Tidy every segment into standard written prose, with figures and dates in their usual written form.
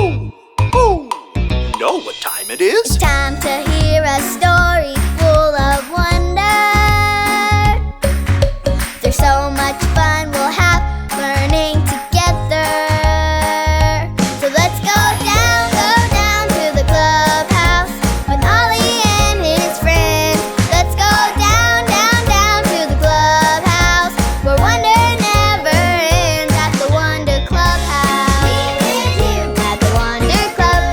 Hoo! Hoo! You know what time it is? It's time to hear a story full of wonder. There's so much fun we'll have learning together. So let's go down to the clubhouse with Ollie and his friends. Let's go down to the clubhouse where wonder never ends at the Wonder Clubhouse. At the Wonder Clubhouse.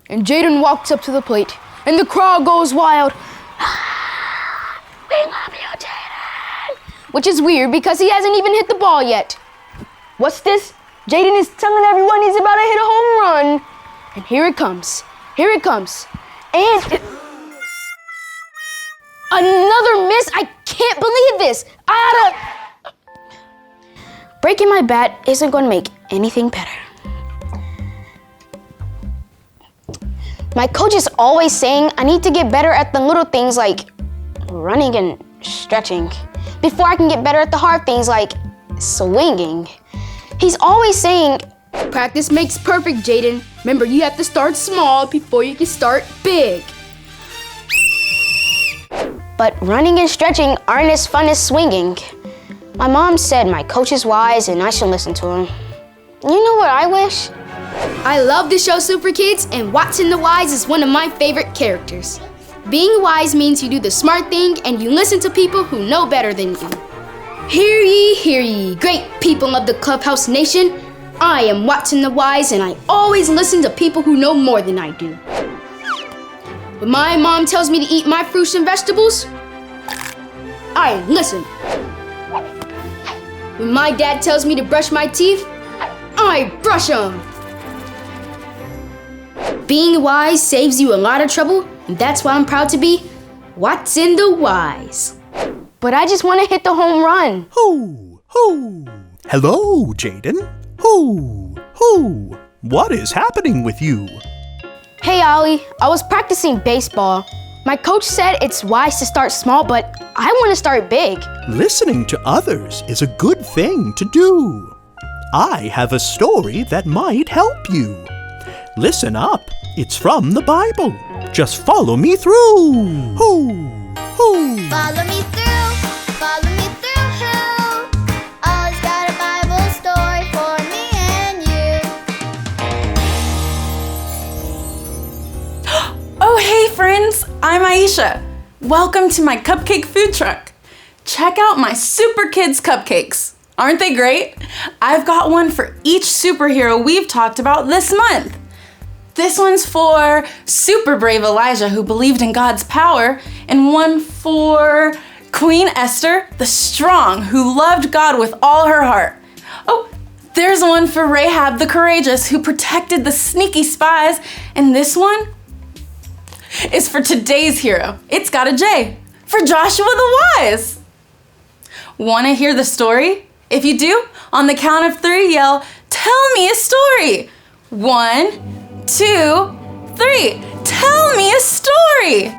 And Jaden walks up to the plate, and the crowd goes wild. We love you, Jaden! Which is weird because he hasn't even hit the ball yet. What's this? Jaden is telling everyone he's about to hit a home run. And here it comes. Here it comes. And another miss. I can't believe this. Breaking my bat isn't going to make anything better. My coach is always saying I need to get better at the little things like running and stretching before I can get better at the hard things like swinging. He's always saying, practice makes perfect, Jaden. Remember, you have to start small before you can start big. But running and stretching aren't as fun as swinging. My mom said my coach is wise and I should listen to him. You know what I wish? I love the show Super Kids, and Watson the Wise is one of my favorite characters. Being wise means you do the smart thing and you listen to people who know better than you. Hear ye, great people of the Clubhouse Nation. I am Watson the Wise, and I always listen to people who know more than I do. When my mom tells me to eat my fruits and vegetables, I listen. When my dad tells me to brush my teeth, I brush them. Being wise saves you a lot of trouble, and that's why I'm proud to be Watson the Wise. But I just want to hit the home run. Hoo! Hoo! Hello, Jaden. Hoo! Hoo! What is happening with you? Hey, Ollie, I was practicing baseball. My coach said it's wise to start small, but I want to start big. Listening to others is a good thing to do. I have a story that might help you. Listen up. It's from the Bible. Just follow me through. Hoo! Hoo! Follow me through, who? Ollie's got a Bible story for me and you. Oh, hey friends, I'm Aisha. Welcome to my cupcake food truck. Check out my Super Kids cupcakes. Aren't they great? I've got one for each superhero we've talked about this month. This one's for super brave Elijah who believed in God's power, and one for Queen Esther, the strong who loved God with all her heart. Oh, there's one for Rahab the courageous who protected the sneaky spies, and this one is for today's hero. It's got a J, for Joshua the Wise. Want to hear the story? If you do, on the count of 3, yell, "Tell me a story." 1, 2, 3. Tell me a story.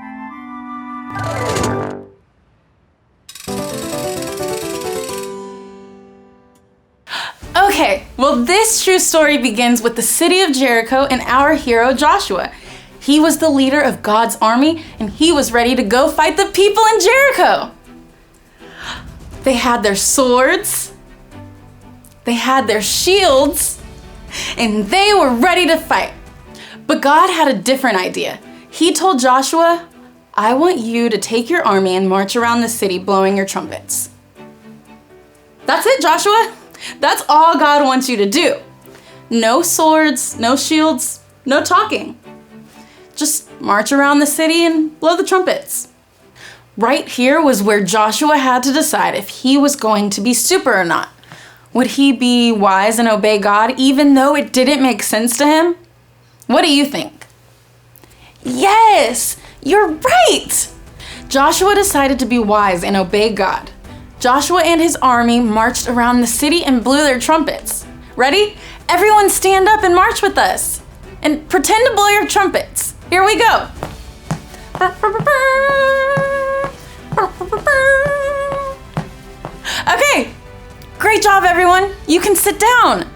Okay, well, this true story begins with the city of Jericho and our hero Joshua. He was the leader of God's army, and he was ready to go fight the people in Jericho. They had their swords, they had their shields, and they were ready to fight. But God had a different idea. He told Joshua, "I want you to take your army and march around the city blowing your trumpets." That's it, Joshua. That's all God wants you to do. No swords, no shields, no talking. Just march around the city and blow the trumpets. Right here was where Joshua had to decide if he was going to be super or not. Would he be wise and obey God even though it didn't make sense to him? What do you think? Yes, you're right. Joshua decided to be wise and obey God. Joshua and his army marched around the city and blew their trumpets. Ready? Everyone stand up and march with us. And pretend to blow your trumpets. Here we go. Okay, Great job, everyone. You can sit down.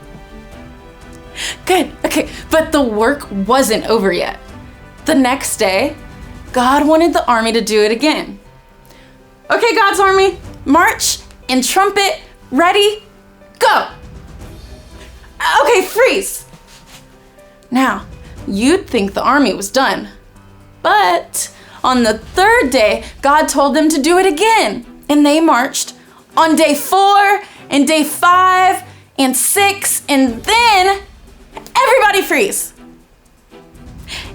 Good. Okay, but the work wasn't over yet. The next day, God wanted the army to do it again. Okay, God's army, march and trumpet, ready, go. Okay, freeze. Now, you'd think the army was done, but on the third day, God told them to do it again, and they marched on day 4 and day 5 and 6, and then everybody freeze.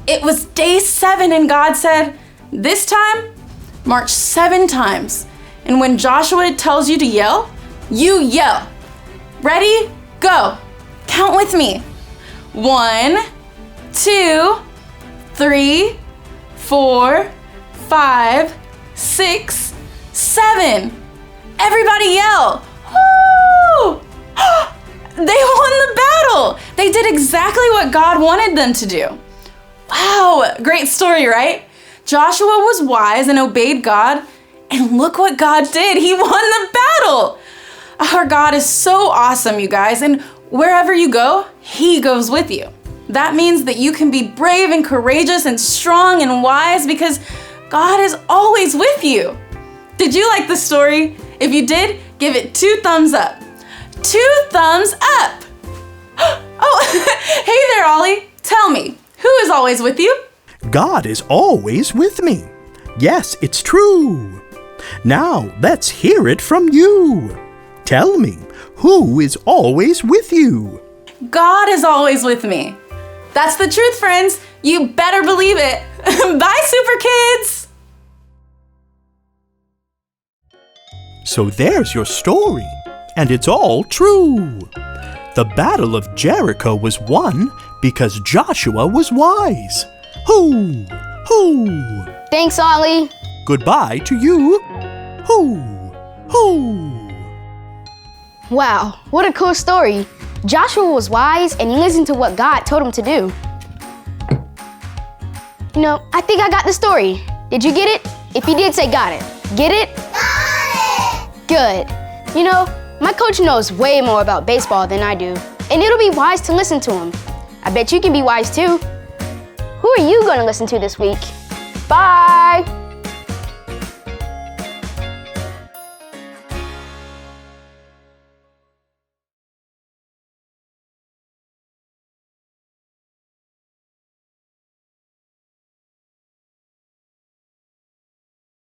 It was day 7, and God said, this time, march 7 times. And when Joshua tells you to yell, you yell. Ready? Go. Count with me. 1, 2, 3, 4, 5, 6, 7. Everybody yell. Woo! They won the battle. They did exactly what God wanted them to do. Wow, great story, right? Joshua was wise and obeyed God, and look what God did. He won the battle. Our God is so awesome, you guys, and wherever you go, He goes with you. That means that you can be brave and courageous and strong and wise because God is always with you. Did you like the story? If you did, give it 2 thumbs up. 2 thumbs up. Oh, hey there, Ollie. Tell me, who is always with you? God is always with me. Yes, it's true. Now, let's hear it from you. Tell me, who is always with you? God is always with me. That's the truth, friends. You better believe it. Bye, super kids. So there's your story, and it's all true. The Battle of Jericho was won because Joshua was wise. Hoo! Hoo! Thanks, Ollie. Goodbye to you. Hoo! Hoo! Wow, what a cool story. Joshua was wise and he listened to what God told him to do. You know, I think I got the story. Did you get it? If you did, say got it. Get it? Got it! Good. You know, my coach knows way more about baseball than I do, and it'll be wise to listen to him. I bet you can be wise too. Who are you going to listen to this week? Bye!